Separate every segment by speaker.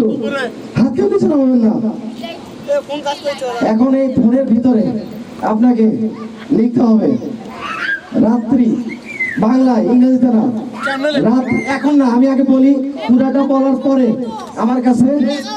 Speaker 1: তো হাত কেউ কিছু নামাবেন না। এখন এই ফোনের ভিতরে আপনাকে লিখতে হবে রাত্রি, বাংলা, ইংরেজিতে না, রাত। এখন না, আমি আগে বলি, পুরাটা বলার পরে আমার কাছে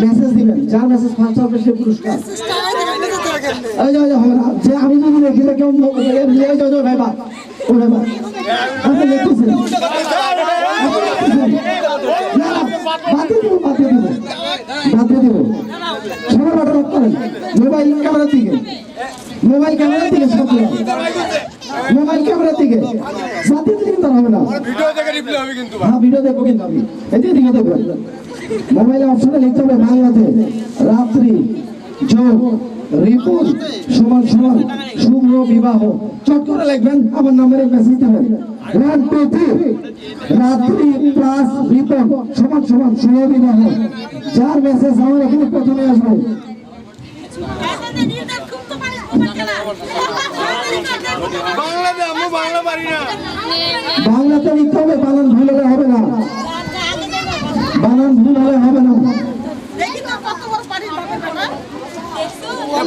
Speaker 1: মেসেজ দিবেন, যার মেসেজ ফার্স্ট হবে সে পুরস্কার। যে আমি যদি লিখি কেউ ভাই বা ও ভাই বা আপনি লিখতেছেন, বাতিয়ে দিব সবার বাটা রোধ করেন। মোবাইল ক্যামেরার দিকে, মোবাইল ক্যামেরার দিকে, মোবাইল ক্যামেরার দিকে বাতিয়ে দিলে কিন্তু হবে না। হ্যাঁ, ভিডিও দেখবো কিন্তু আমি এদিকে দিকে দেখবেন। মোবাইলে অপশনে লিখতে হবে বাংলাতে রাত্রি যোগ রিপন সমান সমান শুভ বিবাহ। চট করে লিখবেন, আমার নম্বরে মেসেজ দেবেন। রাত্রি প্লাস রিপন সমান সমান শুভ বিবাহ। যার মেসেজ আমার এখানে প্রথমে আসবে। বাংলাতে লিখতে হবে, বানান ভুল হলে হবে না, বানান ভুল হলে হবে না।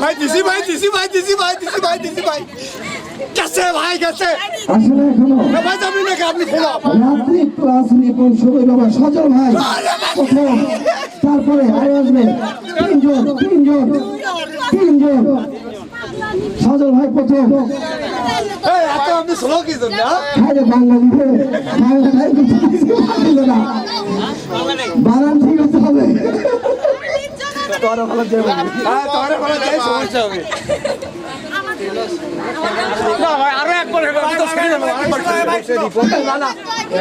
Speaker 2: ভাই দিছি ভাই দিছি ভাই দিছি ভাই দিছি ভাই দিছি ভাই গেছে ভাই গেছে।
Speaker 1: আসলে এখনো
Speaker 2: ভাই যাবি নাকি আপনি ফোন
Speaker 1: রাত্রি ক্লাস নিপুণ সবাই বাবা সজল ভাই প্রথম, তারপরে আরো আসবে তিনজন তিনজন তিনজন। সজল ভাই প্রথম।
Speaker 2: এত আপনি স্লো কি জন্য
Speaker 1: আরে বাঙালিতে বাংলাটাই কিছু না, বানান ঠিক হতে হবে।
Speaker 2: তোরা ভালো যাবে, হ্যাঁ তোরা ভালো যাই, সমস্যা হবে না ভাই। আরো একবার হবে, আমি তো ছেড়ে দেব। আরেকবার না না,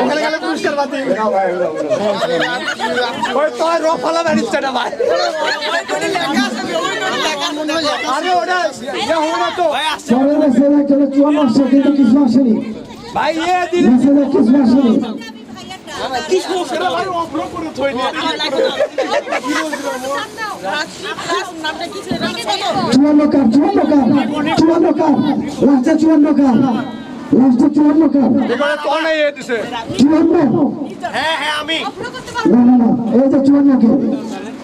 Speaker 2: ওখানে গেলে পুরস্কার বাদ দিবে না ভাই। ওই তোর রো ফলা বাড়িছে না ভাই। আরে ওটা ইয়া হলো না তো
Speaker 1: পরের মেসেজ চলে 54 আসছে, কিন্তু কিছু আসেনি
Speaker 2: ভাই। এ দিন
Speaker 1: মেসেজে কিছু আসেনি।
Speaker 2: কিছু সেটা ভাই অফলো করে থই নি।
Speaker 1: 54 কার 54 কার লাস্টে 54 কার লাস্টে 54 কার
Speaker 2: এবারে তো নাই এ দিছে।
Speaker 1: 54।
Speaker 2: হ্যাঁ হ্যাঁ আমি
Speaker 1: না না না, এই যে 54 কে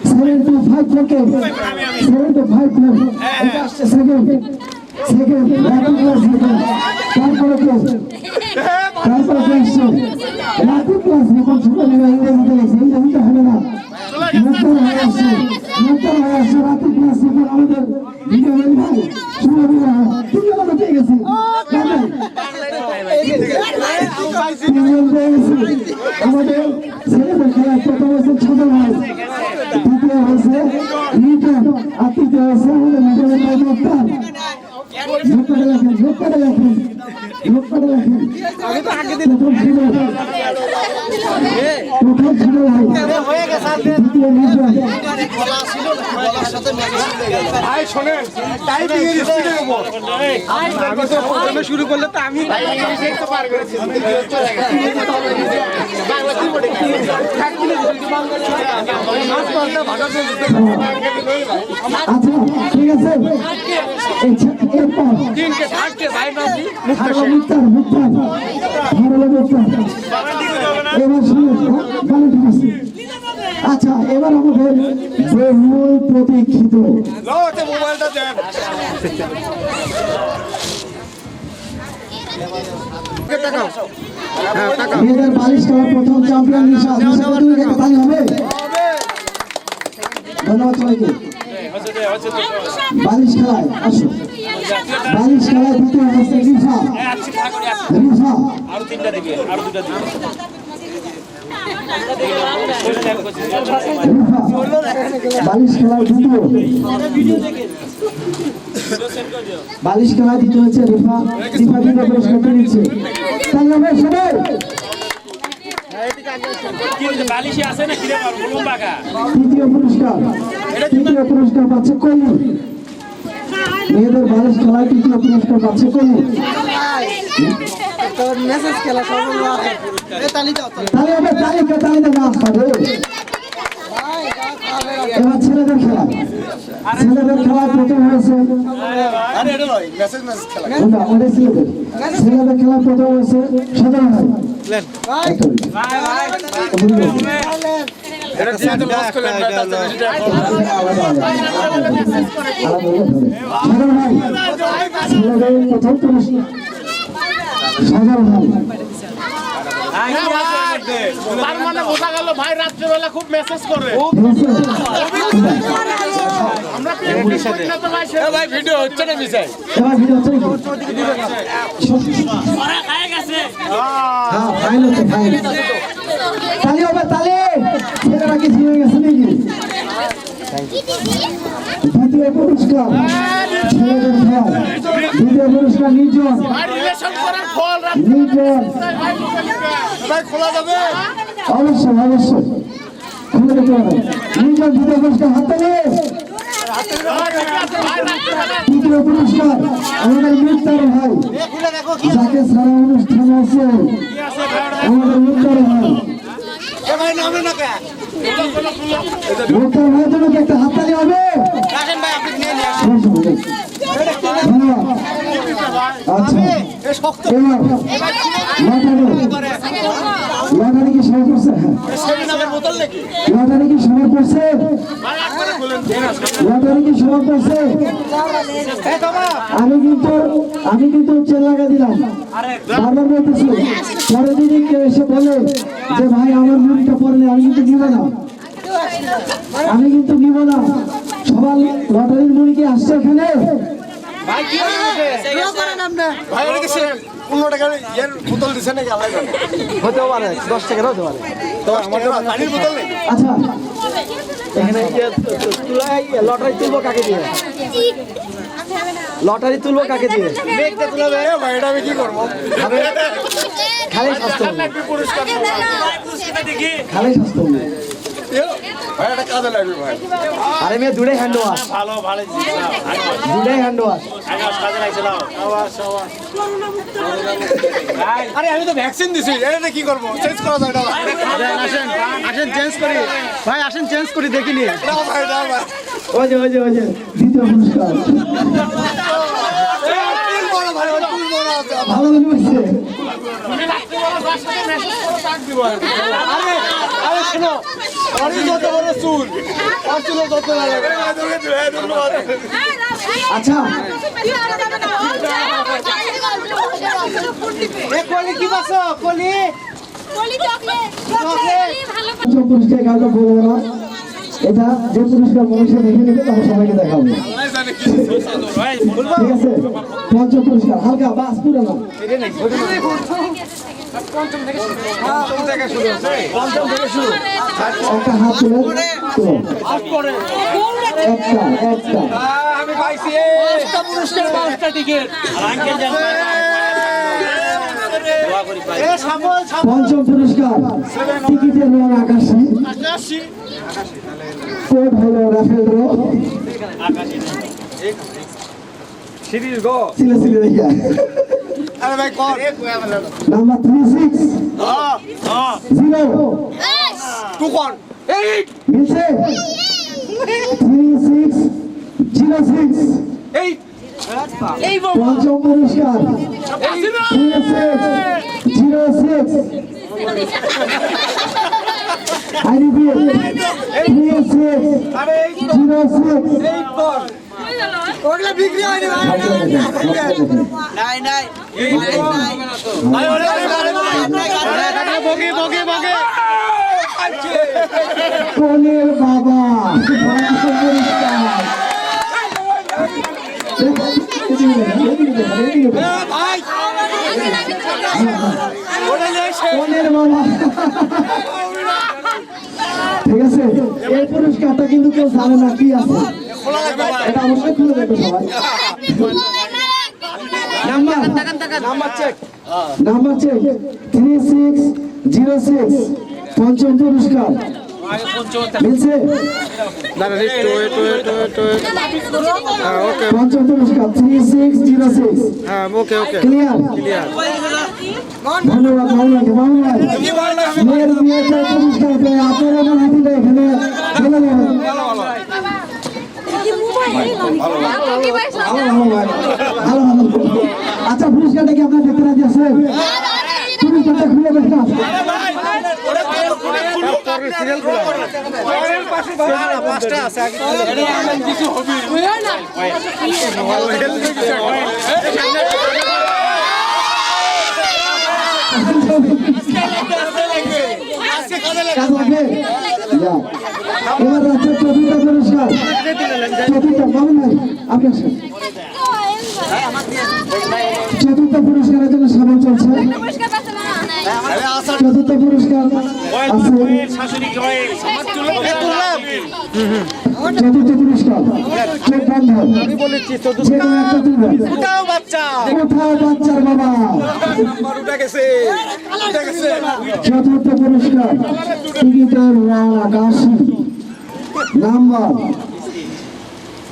Speaker 1: 725 থেকে 725 এটা আসছে সেকেন্ড সেকেন্ড রাতি ক্লাস সেকেন্ড। তারপরে কে তারপরে কে আসছে রাতি ক্লাস এখন ছোট নেবে ইংরেজিতে লিখছে, ইংরেজিতে হবে না। নতুন হয়ে আসছে রাতি ক্লাস এখন আমাদের ভিডিও ভাই শুনে বিবাহ তিনজন আমরা পেয়ে গেছি, তিনজন পেয়ে গেছি। আমাদের ছেলেদের খেলায় প্রথম হয়েছে সজল ভাই, দ্বিতীয় হয়েছে রিটন, আর তৃতীয় হয়েছে আমাদের মিডিয়ামের ভাই মুক্তার। প্রথম ছিল দ্বিতীয় রিটন।
Speaker 2: ভাই শুনেন, টাইপিং এর স্পিডের উপর আমি তো প্রথমে শুরু করলে তো আমি তো পার করেছি। বাংলা কি বলে
Speaker 1: আচ্ছা ঠিক আছে, এরপর
Speaker 2: তিনকে থাকতে ভাই নাকি
Speaker 1: মুক্তার এবার শুনে ভালো ঠিক আছে। আচ্ছা এবার আমাদের বহুল প্রতীক্ষিত
Speaker 2: মোবাইলটা দেন।
Speaker 1: মেয়েদের 22 খেলার প্রথম চ্যাম্পিয়ন নিশা তাই হবে। ধন্যবাদ সবাইকে। 22 খেলায় আসো, 22 খেলায় দ্বিতীয় হচ্ছে রিফা। রিফা
Speaker 3: আরো তিনটা দিবে, আরো দুটা দিবে।
Speaker 1: 22 খেলায় দ্বিতীয়, 22 খেলায় দ্বিতীয় হচ্ছে রিফা। রিফা দ্বিতীয় পুরস্কার নিচ্ছে, তাই হবে সবাই।
Speaker 3: বালিশে আছে না কিরে বলুন বাগা।
Speaker 1: তৃতীয় পুরস্কার পাচ্ছে কলি। মেয়েদের 22 খেলায় তৃতীয় পুরস্কার পাচ্ছে কলি। এবার ছেলেদের খেলা, ছেলেদের খেলা প্রথম হয়েছে ছেলেদের খেলা প্রথম হয়েছে সজল ভাই।
Speaker 2: এটা দিয়ে তো লস করলেন না তাতে বেশিটা
Speaker 1: প্রথম পুরস্কার সাধারণ
Speaker 3: তার মানে বোঝা গেল ভাই রাত্রেবেলা খুব মেসেজ করে আমরা ভাই ভিডিও হচ্ছে না বিষয় খায় গেছে
Speaker 1: তালি হবে তালি ছেলেরা কি ছিঁড়ে গেছে নাকি দ্বিতীয় পুরস্কার ছেলেদের খেলা দ্বিতীয় পুরস্কার নির্জন
Speaker 3: রিলেশন করার ফল
Speaker 1: নির্জন
Speaker 2: ভাই খোলা যাবে
Speaker 1: অবশ্যই অবশ্যই খুলে দিতে হবে নির্জন দ্বিতীয় পুরস্কার হাতে নিয়ে তৃতীয় পুরস্কার আমাদের মুক্তার ভাই যাকে সারা অনুষ্ঠান আছে আমাদের মুক্তার ভাই মুক্তার ভাইয়ের জন্য কি একটা হাততালি হবে আচ্ছা এবার লটারি কি সময় করছে লটারি কি সময় করছে লটারি কি সময় করছে আমি কিন্তু চেন লাগা দিলাম বারবার বলতেছি পরে যদি কেউ এসে বলে যে ভাই আমার মুড়িটা পড়লে আমি কিন্তু নিব না সবার লটারির মুড়ি কি আসছে এখানে
Speaker 2: ভাই কি ভাই এটা কি 15 টাকা এর বোতল দিছে নাকি আল্লাহ জানে হতে পারে 10 টাকা হতে পারে তো আমাদের পানির বোতল নেই
Speaker 1: আচ্ছা
Speaker 4: এখানে লটারি তুলবো কাকে দিয়ে লটারি তুলবো কাকে দিয়ে
Speaker 2: দেখতে তুলাবে ভাই এটা আমি কি করব
Speaker 1: খালি স্বাস্থ্য
Speaker 3: পুরস্কার দেখি
Speaker 1: খালি স্বাস্থ্য
Speaker 2: ভাই এটা কাজে লাগবে ভাই
Speaker 4: আরে মেয়ে দূরে হ্যান্ড ওয়াশ
Speaker 3: ভালো ভালো
Speaker 4: দূরে হ্যান্ড ওয়াশ
Speaker 3: কাজে লাগছিল
Speaker 2: আরে আমি তো ভ্যাকসিন দিছি এটা কি করব চেঞ্জ করা যায় না
Speaker 4: আসেন চেঞ্জ করি ভাই আসেন চেঞ্জ করি দেখিনি
Speaker 2: না ভাই না ভাই
Speaker 1: ওই যে দ্বিতীয় পুরস্কার
Speaker 2: তুল বড় ভাই তুল বড় আছে
Speaker 1: ভালো হয়েছে
Speaker 2: আরে আরে শোনো আরে যত বড় চুল আর চুল যত না লাগে ধন্যবাদ
Speaker 1: আচ্ছা
Speaker 4: কলি কি বাসো কলি
Speaker 1: পঞ্চম পুরস্কার কাউকে বলবো না এটা যে পুরস্কার মানুষে দেখে নেবে তারা সবাইকে দেখাবো ঠিক আছে পঞ্চম পুরস্কার হালকা বাস পুরো না একটা হাত তুলে একটা
Speaker 2: আমি পাইছি
Speaker 3: পুরস্কার 5টা টিকিট আর আঙ্কেল জান দোয়া করি পাই
Speaker 1: পঞ্চম পুরস্কার টিকিটের রং আকাশী কোড হলো রাফেল রো
Speaker 2: সিরিজ গো
Speaker 1: সিলে দেখা
Speaker 2: আরে ভাই কোন
Speaker 1: নাম্বার 36 0
Speaker 2: টু কোন 8
Speaker 1: মিলছে 3606
Speaker 2: 8
Speaker 1: পঞ্চম পুরস্কার 3606 I repeat 3606
Speaker 2: আরে 8 কোন ওগুলা বিক্রি হয়নি ভাই নাই ভাই ওরে বগে
Speaker 1: কোনের বাবা পঞ্চম পুরস্কার
Speaker 2: ভাই ওরে লেছে
Speaker 1: কোনের বাবা ঠিক আছে এই পুরস্কারটা কিন্তু কেউ জানে না কি আছে
Speaker 2: খোলা লাগবে ভাই
Speaker 1: এটা অবশ্যই খুলে দেখবে সবাই
Speaker 4: নাম্বার চেক
Speaker 1: নাম্বার চেক 3606 পঞ্চম পুরস্কার মিলছে পঞ্চম পুরস্কার 3606
Speaker 4: হ্যাঁ ওকে
Speaker 1: ক্লিয়ার ধন্যবাদ মামুন মেয়ের বিয়েতে পুরস্কার পেয়ে আপনারা মনে দিলে এখানে চলে যাবেন ভালো আচ্ছা পুরস্কারটা কি আপনার দেখতে রাজি আছেন পুরস্কারটা খুলে দেখলাম
Speaker 2: পাঁচটা আছে
Speaker 1: কাজ লাগবে যা এবার আছে চতুর্থ পুরস্কার চতুর্থ মামুন ভাই আপনি আসেন চতুর্থ পুরস্কারের জন্য সবাই চলছে চতুর্থ পুরস্কার আছে চতুর্থ পুরস্কার চোখ বন্ধ
Speaker 4: আমি বলেছি
Speaker 1: যে কোনো একটা তুলবেন
Speaker 2: কোথাও বাচ্চা
Speaker 1: কোথাও বাচ্চার বাবা
Speaker 2: উঠে গেছে
Speaker 1: চতুর্থ পুরস্কার টিকিটের রং আকাশী নাম্বার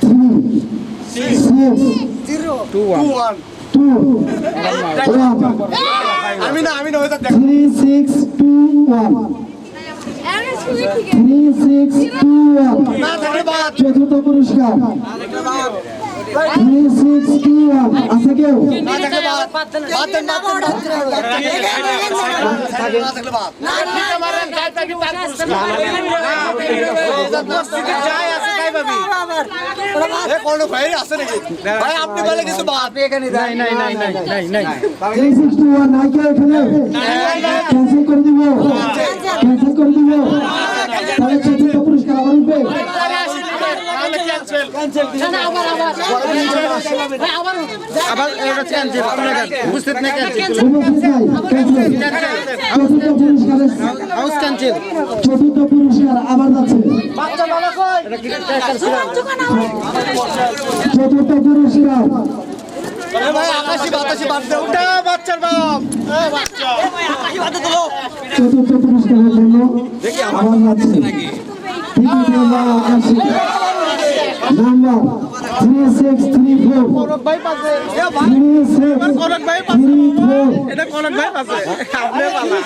Speaker 1: 3621
Speaker 2: আমি না হয়ে
Speaker 1: 3621 3621
Speaker 2: না থাকলে বাদ
Speaker 1: চতুর্থ পুরস্কার 3621 আছে কেউ
Speaker 2: না থাকলে বাদ দেন থাকলে বাদ যাই আছে তাই ভাবি কোন ভাই আছে নাকি ভাই আপনি বলে কিন্তু বাদ এখানে
Speaker 4: নাই নাই নাই নাই নাই নাই
Speaker 1: 3621 নাই কেউ এখানে ক্যান্সেল করে দিব ক্যান্সেল করে দিব তাহলে চতুর্থ পুরস্কার আবার উঠবে
Speaker 4: আবার এটা ক্যান্সেল উপস্থিত না ক্যান্সেল
Speaker 1: উপস্থিত নাই ক্যান্সেল চতুর্থ পুরস্কারের
Speaker 4: হাউস ক্যান্সেল
Speaker 1: চতুর্থ পুরস্কার আবার যাচ্ছে চতুর্থ পুরস্কার
Speaker 2: ভাই আকাশি বাতাসি বাদ দাও ওটা বাচ্চার বাপ
Speaker 1: চতুর্থ পুরস্কারের জন্য আবার যাচ্ছে টিকিটের রং আকাশী নাম্বার 3634
Speaker 4: ভাই পাশে
Speaker 1: 3634
Speaker 4: এটা কোন ভাই পাশে আপনি পালা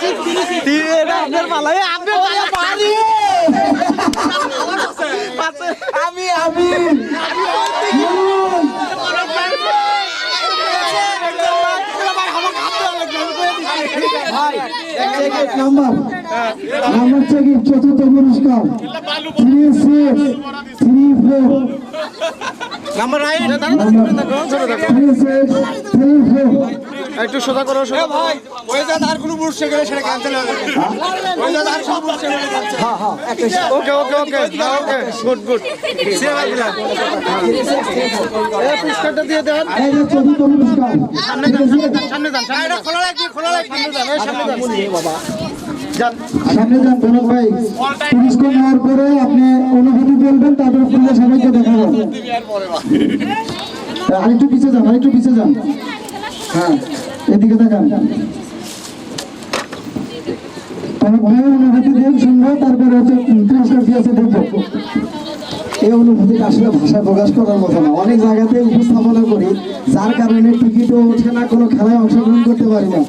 Speaker 4: এটা আপনার পালা আপনি পালা পারি পাশে
Speaker 1: আমি নাম্বার চেকিং চতুর্থ পুরস্কার 3634
Speaker 4: নাম্বার রাইট ছোট দেখো
Speaker 1: 3634
Speaker 4: একটু সোজা করো সোজা
Speaker 2: ভাই ওই যা আর কোনো পুরস্কার গেলে সেটা ক্যান্সেল হয়ে যাবে ওই যা আর কোনো পুরস্কার গেলে ক্যান্সেল
Speaker 4: ওকে ওকে ওকে ওকে গুড গুড সেবা দিলাম এই পুরস্কারটা দিয়ে দেন
Speaker 1: এই যে চতুর্থ পুরস্কার
Speaker 4: সামনে যান সামনে যান
Speaker 2: এটা খোলা রাখবি
Speaker 4: সামনে যান
Speaker 1: সামনে যান ধনক ভাই পুরস্কার নেওয়ার পরে আপনি অনুভূতি বলবেন তারপরে ফুলে সবাইকে দেখাবেন আরেকটু পিছিয়ে যান হ্যাঁ এদিকে দেখান ধনক ভাইয়ের অনুভূতি দেন শুনবো তারপরে হচ্ছে পুরস্কার কি আছে দেখবো এই অনুভূতিটা আসলে ভাষায় প্রকাশ করার মতো না অনেক জায়গাতে উপস্থাপনা করি যার কারণে টিকিটও ওঠে না কোনো খেলায় অংশগ্রহণ করতে পারি না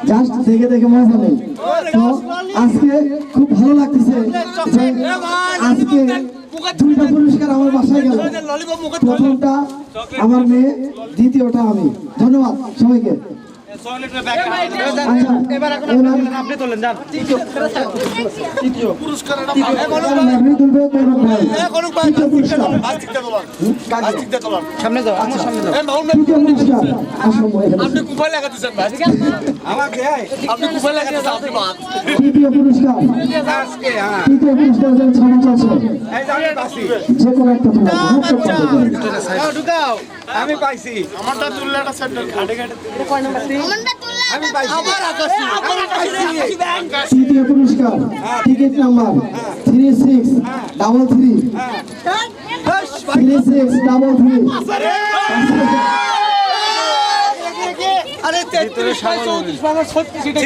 Speaker 1: জাস্ট দেখে মজা নেই তো আজকে খুব ভালো লাগতেছে যে আজকে দুইটা পুরস্কার আমার বাসায় গেল প্রথমটা আমার মেয়ে দ্বিতীয়টা আমি ধন্যবাদ সবাইকে
Speaker 4: এবার এখন আপনি তোলেন যান
Speaker 1: আপনি তুলবে কৌরব ভাই তৃতীয় পুরস্কার
Speaker 4: সামনে যাও আমার সামনে যাও
Speaker 1: তৃতীয় পুরস্কার আসম এখানে
Speaker 2: আপনি কুফায় লাগাতেছেন ভাই আমাকে আপনি কুফায় লাগাতেছেন আপনি বাদ
Speaker 1: তৃতীয় পুরস্কার তৃতীয় পুরস্কার যেন ছবি চলছে
Speaker 2: এই যে আমি পাইছি
Speaker 1: যে কোনো একটা তুলবে
Speaker 2: ঢুকাও আমি পাইছি আমারটা তুললাটা সেন্টার ঘাটে ঘাটে আমি পাইছি আবার আকাশী
Speaker 1: তৃতীয় পুরস্কার টিকিট নাম্বার 3633 3633
Speaker 2: আরে 33 34 আমার 36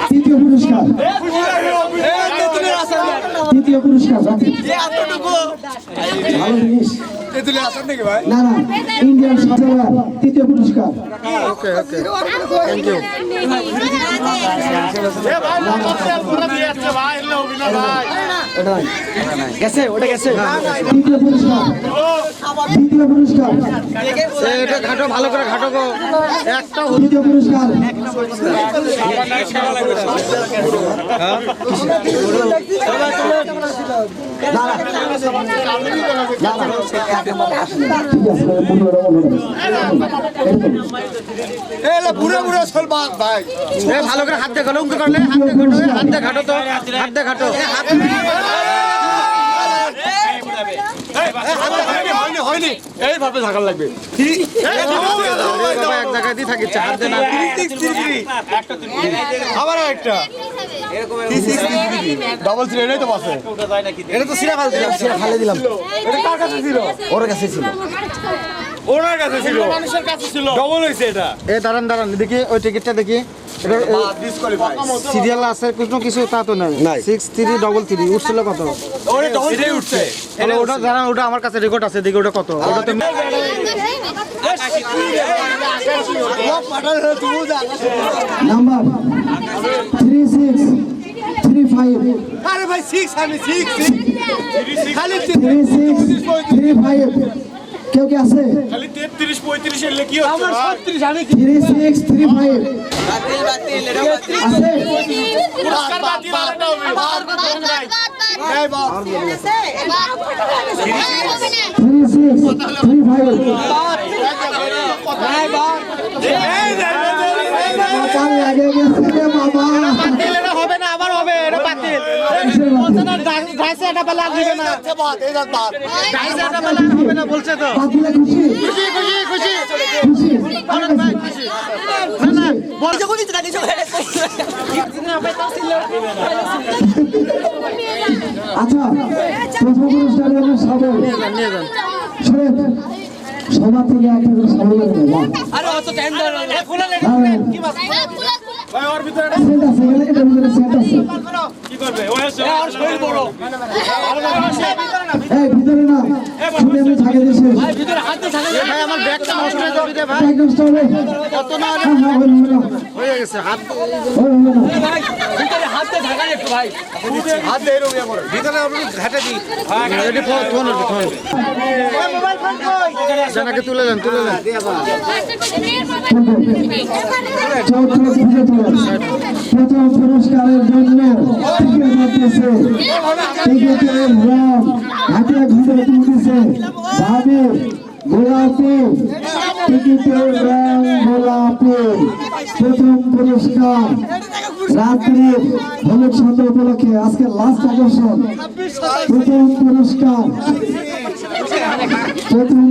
Speaker 1: তৃতীয় পুরস্কার
Speaker 2: তেতুলের আসামি
Speaker 1: তৃতীয় তৃতীয় পুরস্কার জাতি ভালো জিনিস
Speaker 2: তেতুলে আছেন নাকি ভাই?
Speaker 1: না না ইন্ডিয়ান সার্ভার তৃতীয় পুরস্কার
Speaker 4: ওকে ওকে থ্যাংক ইউ
Speaker 3: এ ভাই লম্বা করে দিয়ে আসছে ভাই এলে হবি না ভাই
Speaker 4: গেছে ওটা গেছে
Speaker 1: তৃতীয় পুরস্কার দ্বিতীয় পুরস্কার
Speaker 4: এটা ঘাটো ভালো করে ঘাটো গো একটা
Speaker 1: তৃতীয় পুরস্কার
Speaker 2: এলে বুড়ো বুড়ো চল ভাই।
Speaker 4: এ ভালো করে হাত দিয়ে গলঙ্গ করলে হাত দিয়ে ঘাটো তো হাত দিয়ে ঘাটো
Speaker 2: হয়নি এইভাবে থাকার লাগবে।
Speaker 4: বাবা এক জায়গায় দিয়ে থাকিচ্ছে হাত দিয়ে না
Speaker 2: আবার একটা ডাবল থ্রি এটাই তো পাশে।
Speaker 4: এটা তো সিরা ফাল দিলাম সিরা ফালে দিলাম
Speaker 2: এটা কার কাছে ছিল?
Speaker 4: ওর কাছে ছিল
Speaker 2: ওনার কাছে ছিল।
Speaker 3: মানুষের কাছে ছিল
Speaker 2: ডবল হয়েছে এটা।
Speaker 4: এ দাঁড়ান দাঁড়ান দেখি ওই টিকিটটা দেখি
Speaker 2: ডিসকোয়ালিফাই।
Speaker 4: সিরিয়াল আছে কোনো কিছু তা তো নাই 6333 উঠছিল কত
Speaker 2: ওরে ডবল থ্রি উঠছে।
Speaker 4: তাহলে ওটা দাঁড়ান ওটা আমার কাছে রেকর্ড আছে দেখি ওটা কত ওটা তো
Speaker 1: নাম্বার 3635
Speaker 2: আরে ভাই 6 আমি 6 খালি
Speaker 1: 3635 কেউ কি আছে
Speaker 3: খালি 33 35 এর কি হচ্ছে
Speaker 2: আমার
Speaker 3: ভাই?
Speaker 2: 36 আমি
Speaker 1: 3635 আছে
Speaker 3: পুরস্কার বাতিল আরেকটা হবে
Speaker 2: এই বাপ
Speaker 1: 3635 পান লাগে গেছে রে বাবা
Speaker 4: এটা হবে না আবার হবে এটা বাতিল গাইছে এটা বেলা দিবে না
Speaker 2: যাচ্ছে বাদ এই যাচ্ছে বাদ।
Speaker 4: গাইছে এটা বেলা হবে না বলছে তো
Speaker 1: বাতিলে খুশি
Speaker 4: খুশি খুশি খুশি
Speaker 1: খুশি
Speaker 4: অনেক ভাই খুশি না না বলছে
Speaker 1: আচ্ছা প্রথম পুরস্কার হলো সাবল
Speaker 4: নিয়ে যান
Speaker 1: শোনেন সবার থেকে একটা করে সাবল করে দেবো
Speaker 3: ভাই ওর ভিতরে
Speaker 1: সেন্ট আছে এখানে একটা ভিতরে সেন্ট আছে
Speaker 3: কি করবে ও এসে আর শরীর বড়
Speaker 1: এই ভিতরে না শুনে আমি থাকে দিছি
Speaker 4: ভাই আমার ব্যাগটা নষ্ট হয়ে যাবে রে ভাই
Speaker 1: এক নষ্ট হবে
Speaker 4: কত না
Speaker 1: হ্যাঁ হ্যাঁ হলো হলো
Speaker 4: হয়ে গেছে হাত
Speaker 1: হলো হলো
Speaker 2: হাত দিয়ে এরকম ইয়ে করে।
Speaker 4: ভিতরে আপনি ঘাটে দি রেডি ফোন জানাকে তুলে দেন
Speaker 1: চৌদ্দ প্রথম পুরস্কারের জন্য টিকিট দিতেছে টিকিটের রং হাতিয়া ঘুরে তুলতেছে ভাবে গোলাপি টিকিটের রং গোলাপি প্রথম পুরস্কার রাত্রি হলুদ সন্ধ্যা উপলক্ষে আজকে লাস্ট আকর্ষণ প্রথম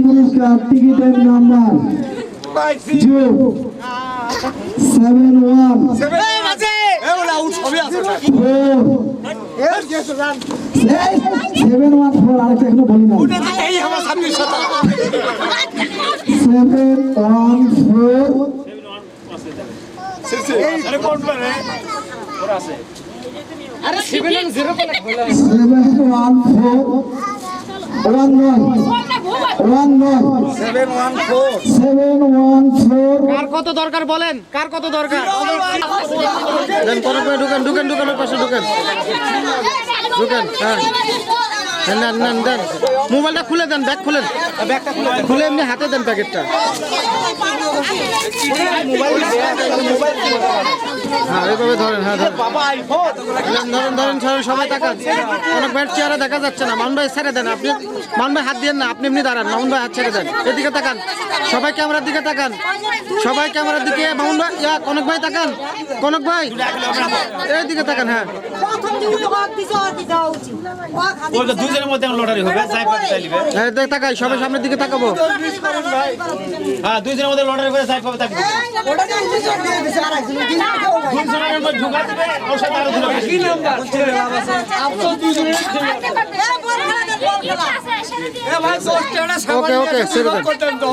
Speaker 1: পুরস্কার টিকিটের নাম্বার 271
Speaker 2: এই বলে আউট সবই আছে।
Speaker 1: 714 আরেকটা এখনো বলি না
Speaker 2: এই আমার 26 শত।
Speaker 1: 714
Speaker 3: আরে কোন পারে ওরা আছে
Speaker 1: 714
Speaker 4: কার কত দরকার বলেন কার কত দরকার দেন ঢুকেন ওর পাশে ঢুকেন হ্যাঁ দেন মোবাইলটা খুলে দেন ব্যাগ খুলেন খুলে এমনি হাতে দেন প্যাকেটটা হ্যাঁ এইভাবে ধরেন ধরেন সবাই তাকান অনেক ব্যাট চেয়ারে দেখা যাচ্ছে না মামুন ভাই ছেড়ে দেন আপনি মামুন ভাই হাত দিয়েন না আপনি এমনি দাঁড়ান মামুন ভাই হাত ছেড়ে দেন এদিকে তাকান সবাই ক্যামেরার দিকে তাকান মামুন ভাই কনক ভাই তাকান কনক ভাই এইদিকে তাকান হ্যাঁ
Speaker 3: ওই তো দুজনের মধ্যে লটারি হবে যাই পাবে তাই নিবে
Speaker 4: তাকাই সবাই সামনের দিকে তাকাবো
Speaker 3: হ্যাঁ দুজনের মধ্যে লটারি করে যাই পাবে তাকে দুজনের মধ্যে ঢুকা দিবে ওর সাথে আরো দিবে কি নাম্বার আফসোস দুজনের
Speaker 4: ওকে ছেড়ে দেন
Speaker 2: করতেন তো